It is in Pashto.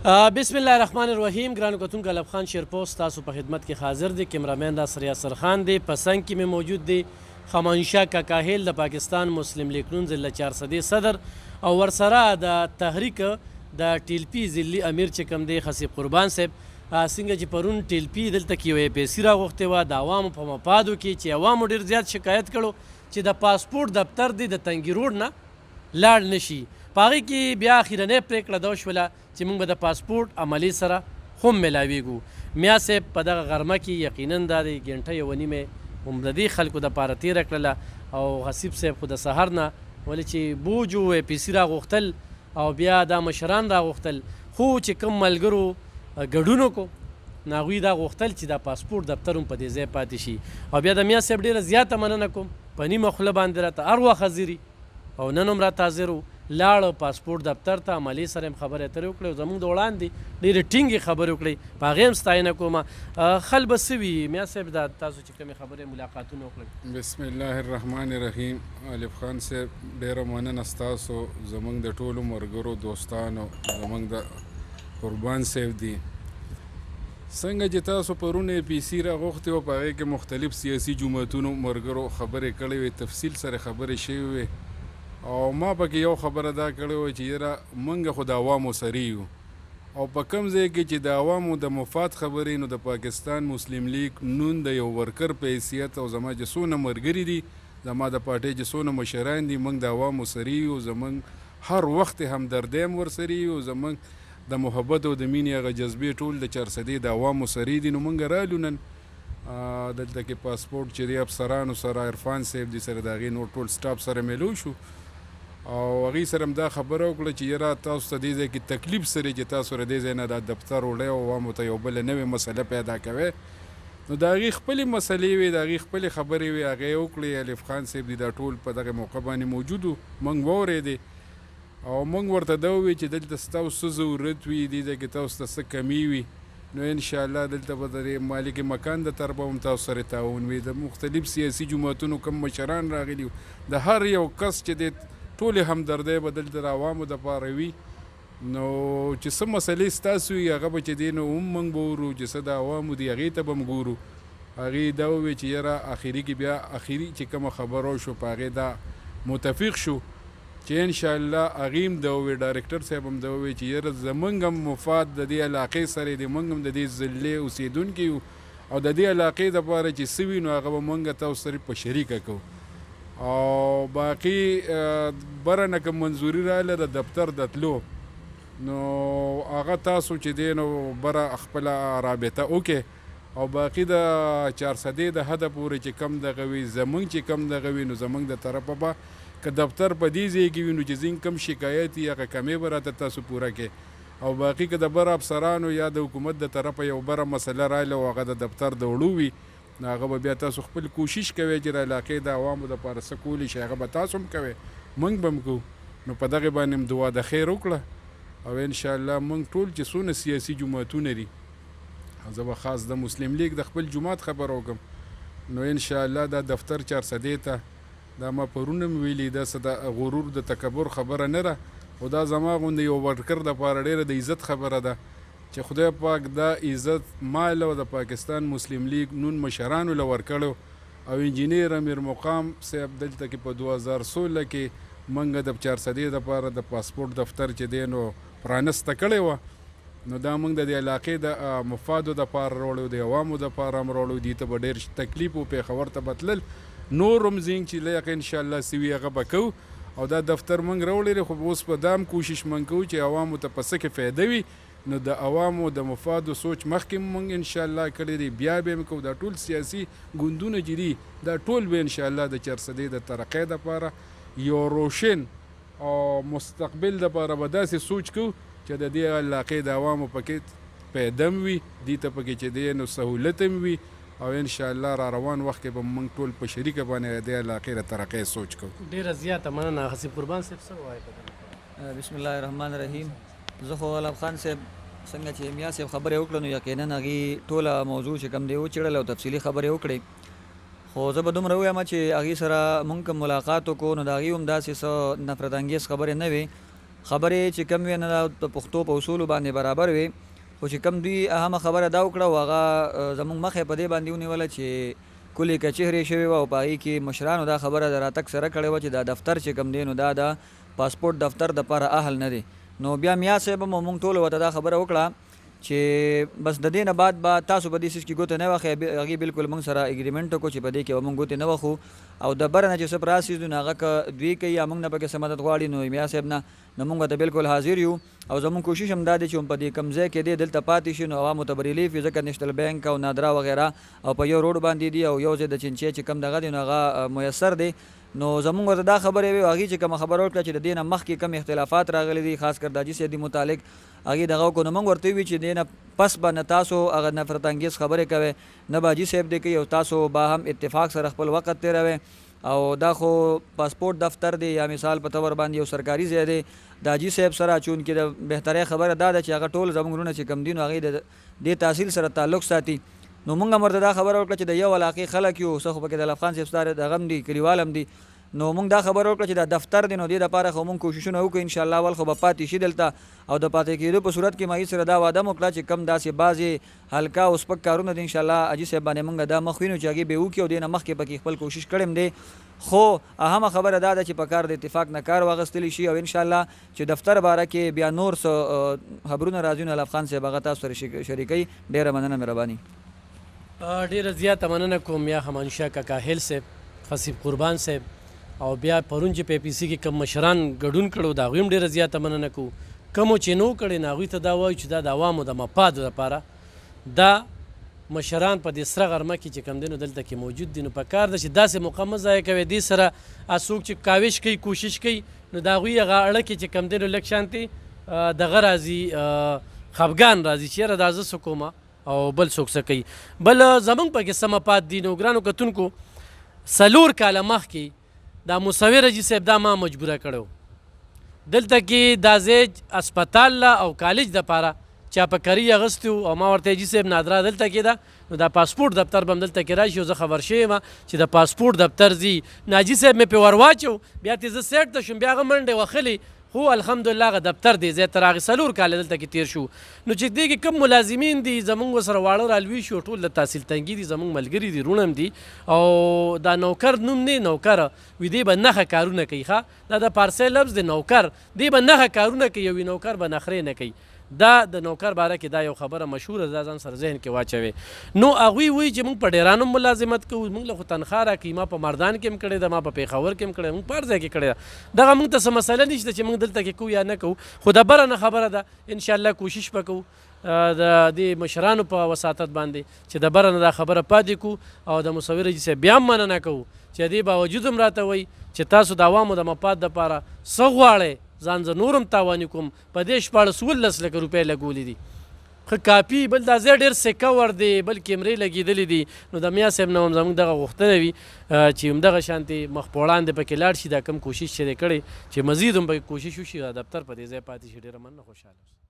بسم الله الرحمن الرحیم. ګرانو کتونکو الب خان شیرپوست تاسو په خدمت کې حاضر دی. کیمرامین دا سریاسر خان دی. په څنګ کې مې موجود دی خمانشاه کاکاهیل د پاکستان مسلم لیگ نون ضلع 400 صدر او ورسره د تحریک د ټیلپي ضلعي امیر چې کوم دی خصیب قربان صاحب. څنګه چې پرون ټیلپي دلته کې یوې پیسې راغوښتې وه د عوامو په مفادو کې چې عوامو ډېر زیات شکایت کړو چې د پاسپورټ دفتر دی د تنګي روډ نه لاړ نه شي. په هغې کې بیا اخرنۍ پرېکړه دا وشوله چې موږ به د پاسپورټ عملي سره هم میلاویږو. میا صاحب په دغه غرمه کې یقینا دا د ګنټه یوه نیمې هم د دې خلکو دپاره تېره کړله او حسیب صاحب خو د سهار نه ولې چې بوج و پیسې راغوښتل او بیا دا مشران راغوښتل خو چې کوم ملګرو ګډون وکړو نو هغوی دا غوښتل چې دا پاسپورټ دفتر هم په دې ځای پاتې شي. او بیا د میا صاحب ډېره زیاته مننه کوم په نیمه خوله باندې راته هر وخت حاضر او نن هم راته حاضر و. لاړ پاسپورټ دفتر ته عملي سره هم خبرې اترې وکړې او زموږ د وړاندې ډېرې ټینګې خبرې وکړې په هغې هم ستاینه کومه. خل به څه وي میا صاحب دا تاسو چې کومې خبرې ملاقاتونه وکړل؟ بسم الله الرحمن الرحیم. الف خان صاحب ډېره مننه ستاسو زموږ د ټولو ملګرو دوستانو زموږ د قربان صاحب دي. څنګه چې تاسو پرون پیسې راغوښتې وه په هغې کې مختلف سیاسي جماعتونو ملګرو خبرې کړې وې تفصیل سره خبرې شوې وې او ما پکې یو خبره دا کړې وه چې یاره موږ خو د عوامو سره یو او په کوم ځای کې چې د عوامو د مفاد خبرې نو د پاکستان مسلم لیگ نون د یو ورکر په حیثیت او زما چې څونه ملګري دي زما د پارټۍ چې څونه مشران دي موږ د عوامو سره یو زموږ هر وخت همدردي هم ورسره یو زموږ د محبت او د مینې هغه جذبې ټول د 400 د عوامو سره دي. نو موږ رالو نن دلته کې پاسپورټ چې دی افسرانو سره عرفان صاحب دي سره د هغې نور ټول سټاف سره میلو شو او هغې سره هم دا خبره وکړه چې یاره تاسو ته دې ځای کې تکلیف سره چې تاسو له دې ځای نه دا دفتر وړی او عوامو ته یو بله نوې مسله پیدا کوئ نو د هغې خپلې مسلې وې د هغې خپلې خبرې وې هغې یې وکړې. الف خان صاحب دي دا ټول په دغه موقع باندې موجود و موږ واورېدې او موږ ورته دا وویل چې دلته ستاسو څه ضرورت وي دې ځای کې تاسو ته څه کمي وي نو انشاءالله دلته به د مالک مکان د طرفه هم تاسو سره تعاون وي. د مختلف سیاسي جماعتونو کم مشران راغلي د هر یو کس چې دی ټولې همدردۍ به دلته د عوامو دپاره وي نو چې څه مسلې ستاسو وي هغه به چې دی نو هم موږ به ورو چې څه د عوامو دي هغې ته به هم ګورو. هغې دا وویل چې یاره اخري کې بیا اخري چې کومه خبره وشو په هغې دا متفق شو چې انشاءالله هغې هم دا وویل ډایرکټر صاحب هم دا وویل چې یاره زموږ هم مفاد د دې علاقې سره دی موږ هم د دې ضلعې اوسېدونکي یو او د دې علاقې دپاره چې څه وي نو هغه به موږ تاسو سره په شریکه کوو او باقي بره نه که منظوري راغله د دفتر د تلو نو هغه تاسو چې دی نو بره خپله رابطه وکړئ او باقي د 400 د حده پورې چې کم دغه وي زموږ چې کم دغه وي نو زموږ د طرفه به که دفتر په دې ځای کې وي نو چې ځینې کم شکایت وي هغه کمې به راته تاسو پوره کړئ او باقي که د بره افسرانو یا د حکومت د طرفه یو بره مسله راغله او هغه د دفتر د وړو وي نو هغه به بیا تاسو خپل کوشش کوئ چې د علاقې د عوامو دپاره څه کولی شي هغه به تاسو هم کوئ موږ به هم کوو نو په دغې باندې هم دعا د خیر وکړه او انشاءالله موږ ټول چې څونه سیاسي جماعتونه دي زه به خاص د مسلم لیگ د خپل جماعت خبره وکړم نو انشاءالله دا دفتر 400 ته دا ما پرون هم ویلي دا څه د غرور د تکبر خبره نه ده او دا زما غوندې یو ورکر دپاره ډېره د عزت خبره ده چې خدای پاک دا عزت مال او د پاکستان مسلم لیگ نون مشرانو له ورکړو او انجینیر امیر مقام صاحب دلته کې په 2016 کې موږ د 400 دپاره د پاسپورټ دفتر چې دی نو پرانسته کړی وه نو دا موږ د دې علاقې د مفادو دپاره راوړو د عوامو دپاره هم راوړو دې ته به ډېر تکلیف و پېښور ته به تلل نور هم ځینې چې لایق انشاءالله څه وي هغه به کوو او دا دفتر موږ راوړی خو اوس په دا هم کوشش موږ کوو چې عوامو ته په څه کې فایده وي نو د عوامو د مفادو سوچ مخکې موږ انشاءالله کړی دی بیا به یې کوو دا ټول سیاسي ګوندونه چې دي دا ټول به انشاءالله د 400 د ترقۍ دپاره یو روشن او مستقبل دپاره به داسې سوچ کوو چې د دې علاقې د عوامو پکې پیدا هم وي دې ته پکې چې دی نو سهولت هم وي او انشاءالله را روان وخت کې به موږ ټول په شریکه باندې د علاقې د ترقۍ سوچ کوو. ډېره زیاته مننه حسیب قربان صاحب څه وایي؟ بسم الله الرحمن الرحیم. زه خو الف خان صاحب څنګه چې میا صاحب خبرې وکړه نو یقینا هغې ټوله موضوع چې کوم دی وڅېړله او تفصیلي خبرې وکړې خو زه به دومره ووایم چې هغې سره مونږ کوم ملاقات وکړو نو د هغې هم داسې څه نفرت انګیز خبرې نه وې خبرې چې کم وي نه د پښتو په اصولو باندې برابر وي خو چې کم دوی اهمه خبره دا وکړه او هغه زموږ مخې په دې باندې ونیوله چې کلي کچهرې شوې وه او په هغې کې مشرانو دا خبره د راتګ سره کړې وه چې دا دفتر چې کوم دی نو دا د پاسپورټ دفتر دپاره اهل نه دی. نو بیا میا صاحب هم موږ ټولو ورته دا خبره وکړه چې بس د دې نه بعد به تاسو په دې سیس کې ګوتې نه وخئ. هغې بلکل موږ سره اګریمنټ وکړو چې په دې کې به موږ ګوتې نه وخو او د بره نه چې څه پراسیز نو هغه که دوی کوي یا موږ نه پکې څه مدد غواړي نو میا صاحب نه نو موږ ته بلکل حاضر یو او زموږ کوشش هم دا دی چې په دې کوم ځای کې دی دلته پاتې شي نو عوامو ته به ریلیف وي ځکه نیشنل بینک او نادرا وغیره او په یو روډ باندې دي او یو ځای د چینچې چې کوم دغه دی نو هغه میسر دی. نو زموږ ورته دا خبرې وي هغې چې کومه خبره وکړه چې د دې نه مخکې کم اختلافات راغلي دي خاص کر د حاجي صاحب متعلق هغې دغه وکړو نو موږ ورته وي چې دې نه پس به نه تاسو هغه نفرت انګیز خبرې کوئ نه به حاجي صاحب دی کوي او تاسو به هم اتفاق سره خپل وخت تېروئ او دا خو پاسپورټ دفتر دی یا مثال په طور باندې یو سرکاري ځای دی د حاجي صاحب سره چونکې د بهترۍ خبره دا ده چې هغه ټول زموږ وروڼه چې کوم دي نو هغې د دې تحصیل سره تعلق ساتي. نو موږ هم ورته دا خبره وکړه چې د یو علاقې خلک یو څه خو پکې د الف خان صاحب سره دغه هم دي کلیوال هم دي نو موږ دا خبره وکړه چې دا دفتر دی نو دې دپاره خو موږ کوششونه وکړو انشاءالله اول خو به پاتې شي دلته او د پاتې کېدو په صورت کې ما سره دا وعده مو وکړه چې کم داسې بعضې هلکا او سپک کارونه دي انشاءالله حاجي صاحب باندې موږ دا مخ وینو چې هغې به وکړي او دې نه مخکې پکې خپل کوشش کړی دی خو اهمه خبره دا ده چې په کار د اتفاق نه کار واخیستلی شي او انشاءالله چې دفتر باره کې بیا نور څه خبرونه راځي نو الف خان صاحب هغه تاسو سره شریکوي. ډېره مننه مهرباني. ډېره زیاته مننه کوم یا خمانشاه کاکا هیل صاحب خصیب قربان صاحب او بیا پرون چې په پی سي کې کوم مشران ګډون کړو د هغوی هم ډېره زیاته مننه کوو. کومو چې نو کړی نو هغوی ته دا وایو چې دا د عوامو د مفاد لپاره دا مشران په دې سره غرمه کې چې کوم دی نو دلته کې موجود دي نو په کار ده چې داسې موقع مه ضایع کوئ. دې سره څوک چې کاوش کوي کوشش کوي نو د هغوی هغه اړه کې چې کوم دی نو لږ شانتې دغه راځي خفګان راځي چې یاره دا زه څه کومه او بل څوک څه کوي. بل زموږ پکې څه مفاد دي نو ګرانو کتونکو 4 کاله مخکې دا مصور حاجي صاحب دا ما مجبوره کړی دلته کې دا ځای اسپتال او کالج دپاره چاپکري اغوستي او ما ورته حاجي صاحب نادرا دلته کې ده نو دا پاسپورټ دفتر به هم دلته کې راشي او زه خبر شوی یم چې د پاسپورټ دفتر ځي نو حاجي صاحب مې پې ور واچو بیا تې زه سیټ ته شوم بیا هغه منډې وخلې خو الحمدلله هغه دفتر دی ځای تر هغې 4 کاله دلته کې تېر شو نو چې دې کې کوم ملازمین دي زموږ ورسره واړه رالوي شو ټول د تحصیل تنګي دي زموږ ملګري دي وروڼه هم دي او دا نوکر نوم دی نوکر وي دی به نښه کارونه کوي ښه دا د پارسی لفظ دی نوکر دی به نښه کارونه کوي او نوکر به نخرې نه کوي دا د نوکر باره کې دا یو خبره مشهوره ده ځان سره ذهن کې واچوي. نو هغوی وایي چې موږ په ډیرانو ملازمت کوو موږ له خو تنخوا راکوي ما په مردان کې هم کړې ده ما په پېښور کې هم کړې ده موږ په هر ځای کې کړې ده دغه موږ ته څه مسله نشته چې موږ دلته کې کوو یا نه کوو خو د بره نه خبره ده انشاءالله کوشش به کوو د دې مشرانو په وساطت باندې چې د بره نه دا خبره پاتې کړو او د مصور حاجي صاحب بیا هم مننه کوو چې دې باوجود هم راته وایي چې تاسو د عوامو د مفاد دپاره څه غواړئ ځان زه نور هم تاواني کوم په دې 14 لکه روپۍ لګولي دي ښه کاپي بل دا ځای ډېر سکور دی بل کیمرې لګېدلې دي نو د میا صاحب نه هم زموږ دغه غوښتنه وي چې همدغه شانتې مخ په وړاندې پکې لاړ شي دا کم کوشش چې دی کړی چې مزید هم پکې کوشش وشي دفتر په دې ځای پاتې شي ډېره مننه خوشحاله